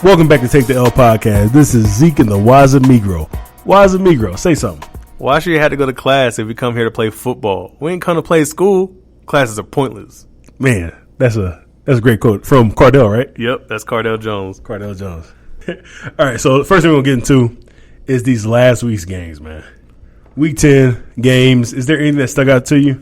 Welcome back to Take the L podcast. This is Zeek and the Wise Amigro. Wise Amigro, say something. Why should you have to go to class if we come here to play football? We ain't come to play school. Classes are pointless. Man, that's a great quote from Cardell, right? Yep, that's Cardell Jones. Cardell Jones. All right, so the first thing we're going to get into is these last week's games, man. Week 10 games. Is there anything that stuck out to you?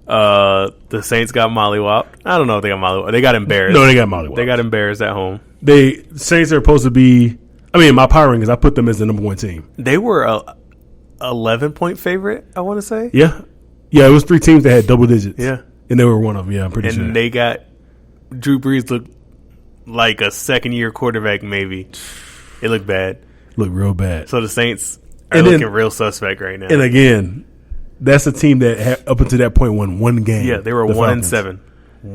The Saints got mollywopped. I don't know if they got mollywopped. They got embarrassed. No, they got mollywopped. They got embarrassed at home. Saints are supposed to be, my power rankings, I put them as the number one team. They were a 11-point favorite, I want to say. Yeah. Yeah, it was 3 teams that had double digits. Yeah. And they were one of them, I'm pretty sure. And they got, Drew Brees looked like a second-year quarterback, maybe. It looked bad. Looked real bad. So the Saints are looking real suspect right now. And again, that's a team that had, up until that point won one game. Yeah, they were 1-7.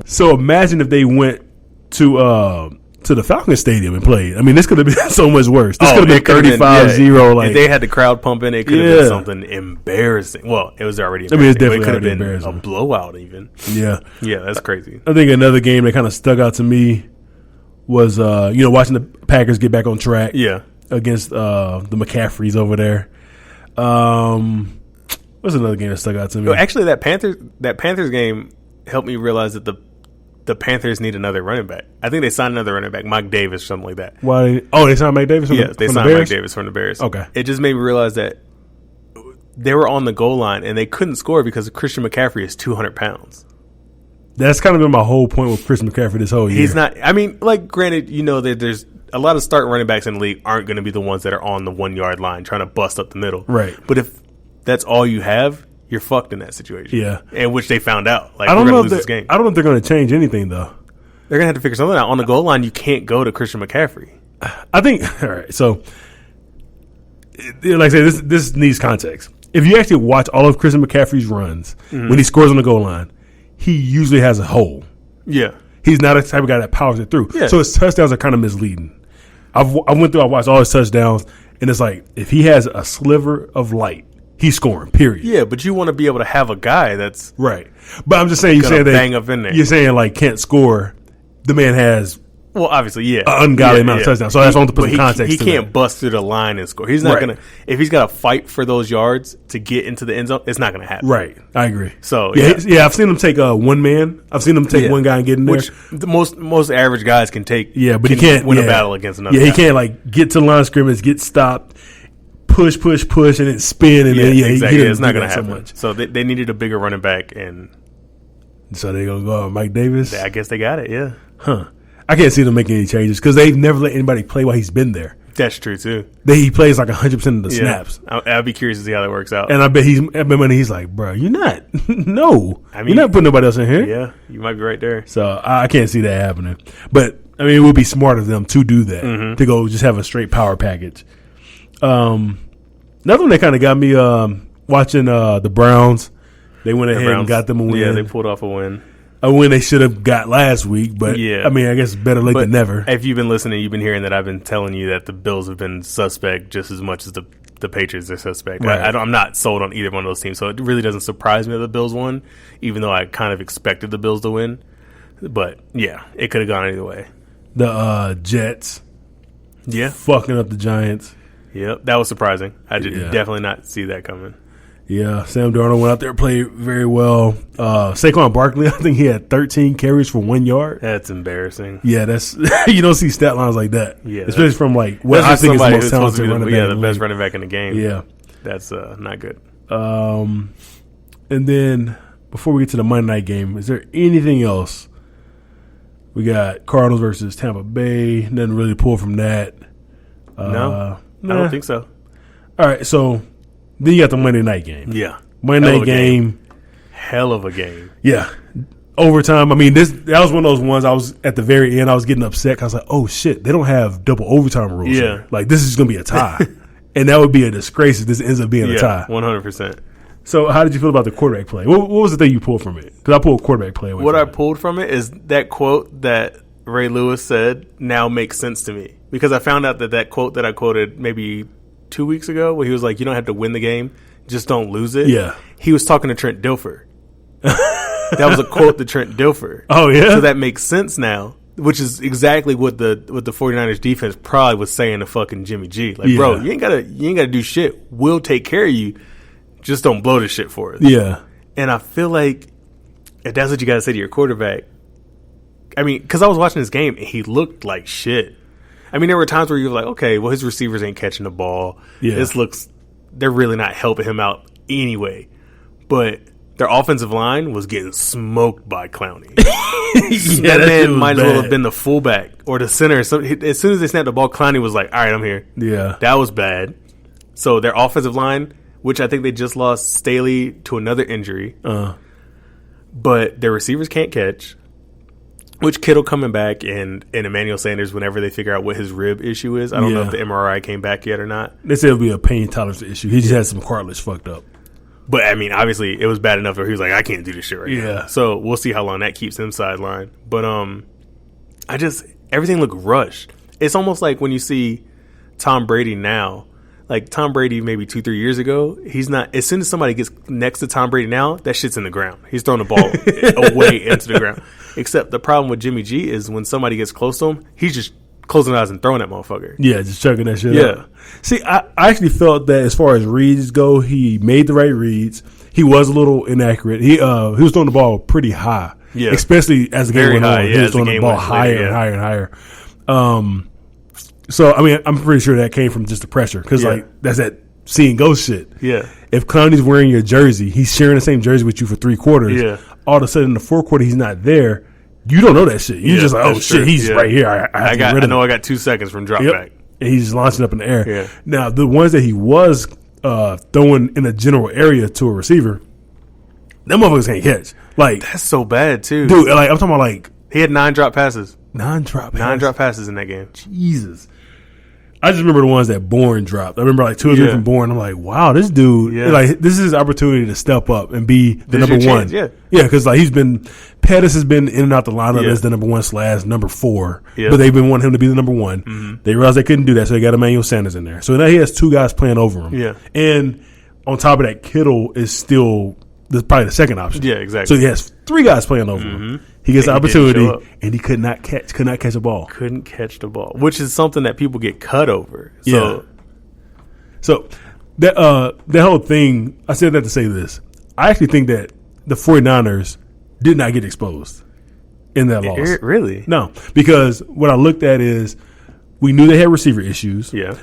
So imagine if they went to the Falcons Stadium and played. I mean, this could have been so much worse. This could have been 35-0. Like, if they had the crowd pumping, it could have been something embarrassing. Well, it was already embarrassing. It's definitely it could have been embarrassing. A blowout even. Yeah. Yeah, that's crazy. I think another game that kind of stuck out to me was, watching the Packers get back on track. Yeah. Against the McCaffreys over there. What's another game that stuck out to me? Well, actually, that Panthers game helped me realize that the Panthers need another running back. I think they signed another running back, Mike Davis, something like that. Why? Oh, they signed Mike Davis? They signed Mike Davis from the Bears. Okay. It just made me realize that they were on the goal line and they couldn't score because Christian McCaffrey is 200 pounds. That's kind of been my whole point with Christian McCaffrey this whole year. He's not. I mean, granted, that there's a lot of starting running backs in the league aren't going to be the ones that are on the 1 yard line trying to bust up the middle. Right. But if that's all you have, you're fucked in that situation. Yeah. And which they found out. I don't know if this game. I don't know if they're going to change anything, though. They're going to have to figure something out. On the goal line, you can't go to Christian McCaffrey. I think, all right, so, like I said, this needs context. If you actually watch all of Christian McCaffrey's runs, when he scores on the goal line, he usually has a hole. Yeah. He's not a type of guy that powers it through. Yeah. So his touchdowns are kind of misleading. I watched all his touchdowns, and it's like, if he has a sliver of light, he's scoring, period. Yeah, but you want to be able to have a guy that's right. But I'm just saying, bang up in there. You're saying, like, can't score. The man has, well, obviously, yeah, an ungodly amount of touchdowns. So that's on to put some context. He can't bust through the line and score. He's not gonna. If he's got to fight for those yards to get into the end zone, it's not gonna happen. Right, I agree. So I've seen him take one man. I've seen him take one guy and get in there. Which the most average guys can take. Yeah, but he can't win a battle against another. Yeah, he can't like get to the line of scrimmage, get stopped, push, and then spin, and then exactly. It's not gonna happen. So much. So they needed a bigger running back, and so they're gonna go Mike Davis. I guess they got it. Yeah. Huh. I can't see them making any changes because they've never let anybody play while he's been there. That's true too. He plays like 100% of the snaps. I'll be curious to see how that works out. And I bet he's like, bro, you're not. No, you're not putting nobody else in here. Yeah, you might be right there. So I can't see that happening. But it would be smart of them to do that, to go just have a straight power package. Another one that kind of got me watching the Browns. They went ahead and got them a win. Yeah, they pulled off a win. A win they should have got last week, but I guess better late than never. If you've been listening, you've been hearing that I've been telling you that the Bills have been suspect just as much as the Patriots are suspect. Right. I'm not sold on either one of those teams, so it really doesn't surprise me that the Bills won, even though I kind of expected the Bills to win. But, yeah, it could have gone either way. The Jets fucking up the Giants. Yep, that was surprising. I did definitely not see that coming. Yeah, Sam Darnold went out there and played very well. Saquon Barkley, I think he had 13 carries for 1 yard. That's embarrassing. Yeah, that's you don't see stat lines like that. Yeah, especially from like what I think is the most talented running back. Yeah, the best running back in the game. Yeah, that's not good. And then before we get to the Monday night game, is there anything else? We got Cardinals versus Tampa Bay. Nothing really pulled from that. No, I don't think so. All right, so. Then you got the Monday night game. Yeah. Monday night game. Hell of a game. Yeah. Overtime. That was one of those ones I was at the very end. I was getting upset. I was like, oh, shit. They don't have double overtime rules. Yeah. Here. Like, this is going to be a tie. And that would be a disgrace if this ends up being a tie. 100%. So how did you feel about the quarterback play? What was the thing you pulled from it? Because I pulled quarterback play away What I pulled from it is that quote that Ray Lewis said now makes sense to me. Because I found out that quote that I quoted maybe 2 weeks ago where he was like, you don't have to win the game, just don't lose it. Yeah. He was talking to Trent Dilfer. That was a quote to Trent Dilfer. Oh, yeah? So that makes sense now which is exactly what the 49ers defense probably was saying to fucking Jimmy G. Like, bro, you ain't gotta do shit. We'll take care of you. Just don't blow this shit for us. Yeah. And I feel like if that's what you gotta say to your quarterback, I mean, because I was watching this game and he looked like shit. I mean, there were times where you were like, okay, well, his receivers ain't catching the ball. Yeah. They're really not helping him out anyway. But their offensive line was getting smoked by Clowney. That man might as well have been the fullback or the center. So as soon as they snapped the ball, Clowney was like, all right, I'm here. Yeah. That was bad. So their offensive line, which I think they just lost Staley to another injury. But their receivers can't catch. Which Kittle coming back and Emmanuel Sanders whenever they figure out what his rib issue is. I don't know if the MRI came back yet or not. They said it'll be a pain tolerance issue. He just had some cartilage fucked up. But, I mean, obviously, it was bad enough where he was like, I can't do this shit right now. So, we'll see how long that keeps him sidelined. But, everything looked rushed. It's almost like when you see Tom Brady now, like Tom Brady maybe 2-3 years ago, he's not, as soon as somebody gets next to Tom Brady now, that shit's in the ground. He's throwing the ball away into the ground. Except the problem with Jimmy G is when somebody gets close to him, he's just closing his eyes and throwing that motherfucker. Yeah, just chucking that shit up. See, I actually felt that as far as reads go, he made the right reads. He was a little inaccurate. He was throwing the ball pretty high. Yeah. Especially as the game went on. He was throwing the ball higher and higher and higher. So, I mean, I'm pretty sure that came from just the pressure. Because, like, that's that see and go shit. Yeah. If Clowney's wearing your jersey, he's sharing the same jersey with you for 3 quarters. Yeah. All of a sudden, in the 4th quarter, he's not there. You don't know that shit. You're just like, oh, shit, he's right here. I got 2 seconds from drop back. And he's just launching up in the air. Yeah. Now, the ones that he was throwing in a general area to a receiver, them motherfuckers can't catch. Like, that's so bad, too. Dude, like, I'm talking about, like, he had 9 drop passes. 9 drop passes? 9 drop passes in that game. Jesus. I just remember the ones that Bourne dropped. I remember like 2 or 3 from Bourne. I'm like, wow, this dude, like, this is his opportunity to step up and be the number one. Yeah, because like Pettis has been in and out the lineup as the number 1 / number 4, but they've been wanting him to be the number 1. Mm-hmm. They realized they couldn't do that, so they got Emmanuel Sanders in there. So now he has 2 guys playing over him. Yeah, and on top of that, Kittle is still probably the second option. Yeah, exactly. So he has 3 guys playing over him. He gets the opportunity, and he could not catch a ball. Couldn't catch the ball, which is something that people get cut over. So that whole thing, I said that to say this. I actually think that the 49ers did not get exposed in that loss. Really? No, because what I looked at is we knew they had receiver issues. Yeah.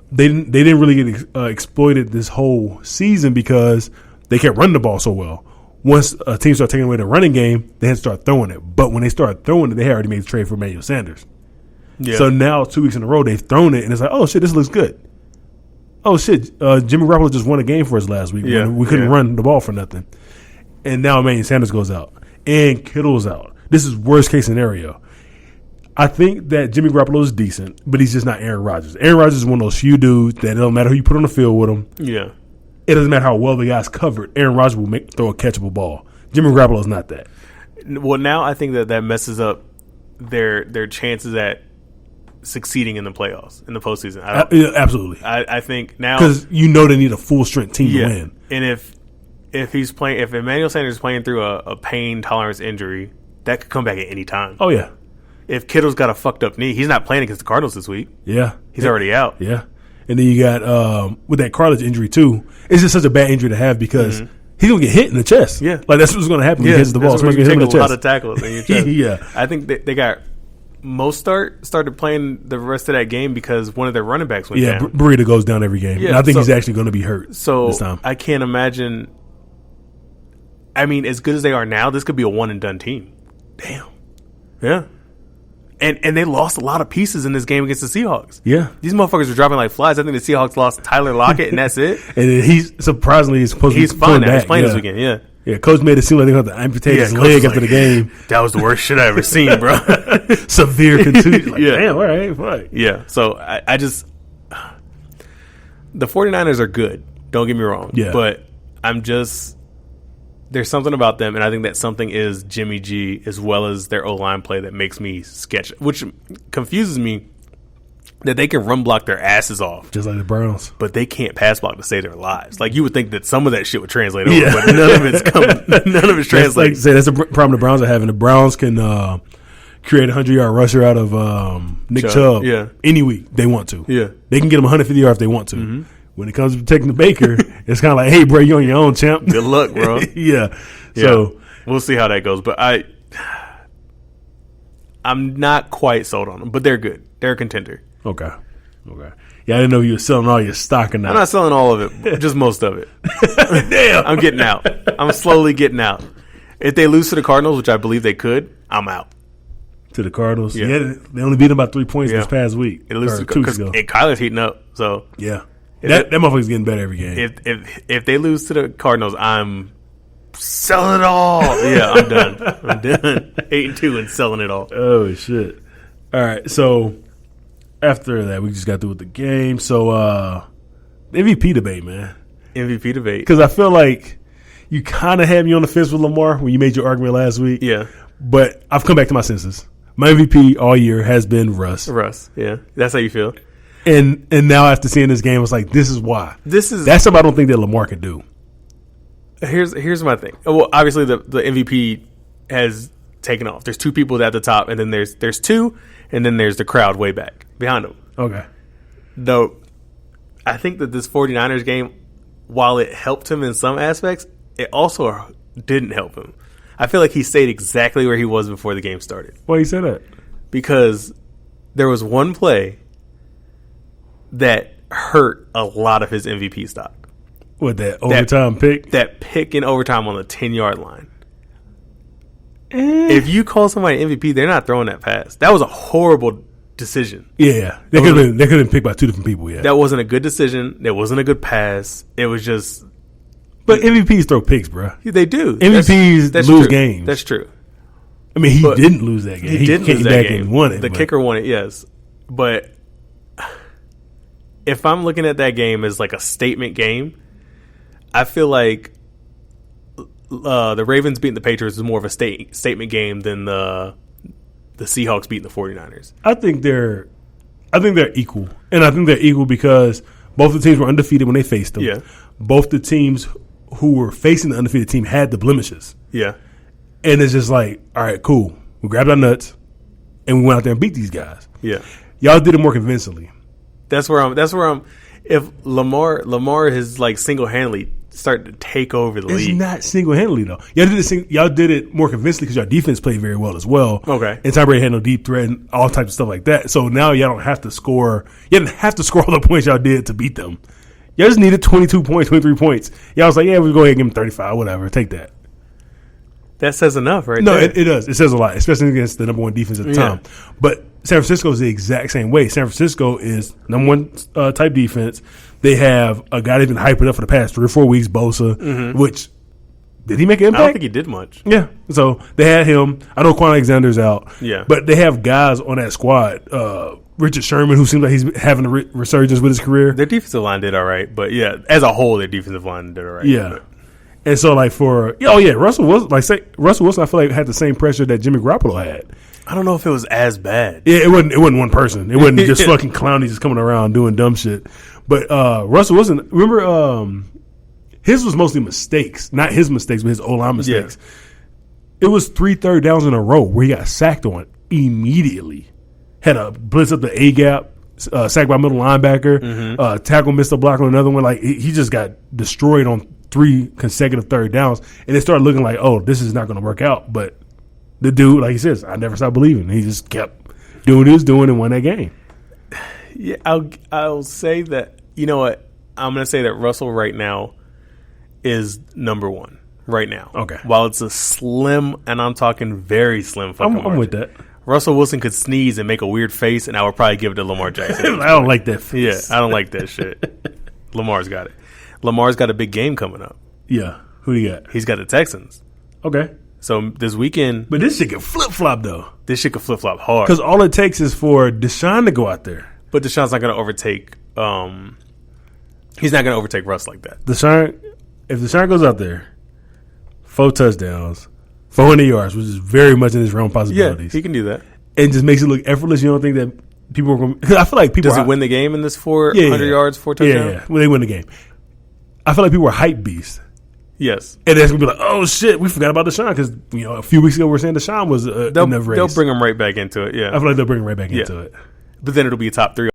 They didn't really get exploited this whole season because they kept running the ball so well. Once a team started taking away the running game, they had to start throwing it. But when they started throwing it, they had already made the trade for Emmanuel Sanders. Yeah. So now 2 weeks in a row, they've thrown it, and it's like, oh, shit, this looks good. Oh, shit, Jimmy Garoppolo just won a game for us last week. Yeah. We couldn't run the ball for nothing. And now Emmanuel Sanders goes out. And Kittle's out. This is worst-case scenario. I think that Jimmy Garoppolo is decent, but he's just not Aaron Rodgers. Aaron Rodgers is one of those few dudes that it don't matter who you put on the field with him. Yeah. It doesn't matter how well the guy's covered. Aaron Rodgers will throw a catchable ball. Jimmy Garoppolo is not that. Well, now I think that messes up their chances at succeeding in the playoffs, in the postseason. Absolutely. I think now, because you know they need a full strength team to win. And if he's playing, if Emmanuel Sanders is playing through a pain tolerance injury, that could come back at any time. Oh yeah. If Kittle's got a fucked up knee, he's not playing against the Cardinals this week. Yeah, he's already out. Yeah. And then you got with that cartilage injury too. It's just such a bad injury to have because he's gonna get hit in the chest. Yeah, like that's what's gonna happen when he hits the ball. Somebody's gonna hit him in the chest. A lot of tackles in your chest. Yeah, I think they got started playing the rest of that game because one of their running backs went down. Burrito goes down every game. Yeah, and I think he's actually going to be hurt. So this time. I can't imagine. I mean, as good as they are now, this could be a one and done team. Damn. Yeah. And they lost a lot of pieces in this game against the Seahawks. Yeah. These motherfuckers were dropping like flies. I think the Seahawks lost Tyler Lockett, and that's it. And he's surprisingly supposed to be fine now. He's playing this weekend, yeah. Yeah, coach made it seem like they had to amputate his leg after the game. That was the worst shit I ever seen, bro. Severe contusion. Like, damn, all right, fine. Yeah, so I just – the 49ers are good. Don't get me wrong. Yeah. But I'm just – there's something about them, and I think that something is Jimmy G as well as their O-line play that makes me sketch, which confuses me that they can run block their asses off. Just like the Browns. But they can't pass block to save their lives. Like, you would think that some of that shit would translate over, but none of it's coming. None of it's translating. That's the problem the Browns are having. The Browns can create a 100-yard rusher out of Nick Chubb any week they want to. Yeah. They can get him 150 yards if they want to. Mm-hmm. When it comes to protecting the Baker, it's kind of like, hey, bro, you on your own, champ. Good luck, bro. Yeah. So we'll see how that goes. But I'm not quite sold on them, but they're good. They're a contender. Okay. Yeah, I didn't know you were selling all your stock or not. I'm not selling all of it, just most of it. Damn. I'm getting out. I'm slowly getting out. If they lose to the Cardinals, which I believe they could, I'm out. To the Cardinals? Yeah, they only beat them by 3 points this past week. It loses 2 weeks ago. Kyler's heating up. So yeah. That motherfucker's getting better every game. If they lose to the Cardinals, I'm selling it all. Yeah, I'm done. 8-2 and selling it all. Oh, shit. All right, so after that, we just got through with the game. So, MVP debate, man. MVP debate. Because I feel like you kind of had me on the fence with Lamar when you made your argument last week. Yeah. But I've come back to my senses. My MVP all year has been Russ. Yeah. That's how you feel. And now after seeing this game, it's like, this is why. That's something I don't think that Lamar could do. Here's my thing. Well, obviously the MVP has taken off. There's 2 people at the top, and then there's 2, and then there's the crowd way back behind them. Okay. Though, I think that this 49ers game, while it helped him in some aspects, it also didn't help him. I feel like he stayed exactly where he was before the game started. Why do you say that? Because there was one play that hurt a lot of his MVP stock. What, that overtime pick? That pick in overtime on the 10-yard line. If you call somebody MVP, they're not throwing that pass. That was a horrible decision. Yeah. They could have been picked by 2 different people, yeah. That wasn't a good decision. That wasn't a good pass. It was just... But MVPs throw picks, bro. They do. MVPs that's lose true. games. That's true. I mean, he didn't lose that game. He didn't lose that game. And won it. The kicker won it, yes. But if I'm looking at that game as like a statement game, I feel like the Ravens beating the Patriots is more of a statement game than the Seahawks beating the 49ers. I think they're equal. And I think they're equal because both the teams were undefeated when they faced them. Yeah. Both the teams who were facing the undefeated team had the blemishes. Yeah. And it's just like, all right, cool. We grabbed our nuts and we went out there and beat these guys. Yeah. Y'all did it more convincingly. That's where I'm if Lamar has like single-handedly started to take over the league. It's not single-handedly though. Y'all did it more convincingly because your defense played very well as well. Okay. And Tom Brady had no deep threat and all types of stuff like that. So now y'all don't have to score. You didn't have to score all the points y'all did to beat them. Y'all just needed 22 points, 23 points. Y'all was like, yeah, we'll go ahead and give them 35, whatever. Take that. That says enough, right? No, it does. It says a lot, especially against the number 1 defense at the time. But San Francisco is the exact same way. San Francisco is number 1 type defense. They have a guy that's been hyping up for the past 3 or 4 weeks, Bosa, which did he make an impact? I don't think he did much. Yeah. So they had him. I know Quan Alexander's out. Yeah. But they have guys on that squad. Richard Sherman, who seems like he's having a resurgence with his career. Their defensive line did all right. But, yeah, as a whole, their defensive line did all right. Yeah. But. And so, like, Russell Wilson, I feel like had the same pressure that Jimmy Garoppolo had. I don't know if it was as bad. Yeah, it wasn't one person. It wasn't just fucking clownies just coming around doing dumb shit. But Russell Wilson, remember, his was mostly mistakes. Not his mistakes, but his O-line mistakes. Yeah. It was 3 third downs in a row where he got sacked on immediately. Had a blitz up the A-gap, sacked by middle linebacker, tackle missed a block on another one. Like, he just got destroyed on 3 consecutive third downs, and it started looking like, oh, this is not going to work out. But the dude, like he says, I never stopped believing. He just kept doing what he was doing and won that game. Yeah, I'll say that, you know what, I'm going to say that Russell right now is number 1 right now. Okay. While it's a slim, and I'm talking very slim fucking margin. I'm with that. Russell Wilson could sneeze and make a weird face, and I would probably give it to Lamar Jackson. I don't like that face. Yeah, I don't like that shit. Lamar's got it. Lamar's got a big game coming up. Yeah. Who do you got? He's got the Texans. Okay. So this weekend. But this shit can flip-flop, though. This shit can flip-flop hard. Because all it takes is for Deshaun to go out there. But Deshaun's not going to overtake. He's not going to overtake Russ like that. If Deshaun goes out there, 4 touchdowns, 400 yards, which is very much in his realm of possibilities. Yeah, he can do that. And just makes it look effortless. You don't think that people are going to... I feel like people... Does he win the game in this 400 yards, 4 touchdowns? Yeah, when they win the game. I feel like people are hype beasts. Yes. And it's going to be like, oh, shit, we forgot about Deshaun because, a few weeks ago we were saying Deshaun was in the race. They'll bring him right back into it, yeah. I feel like they'll bring him right back into it. But then it'll be a top 3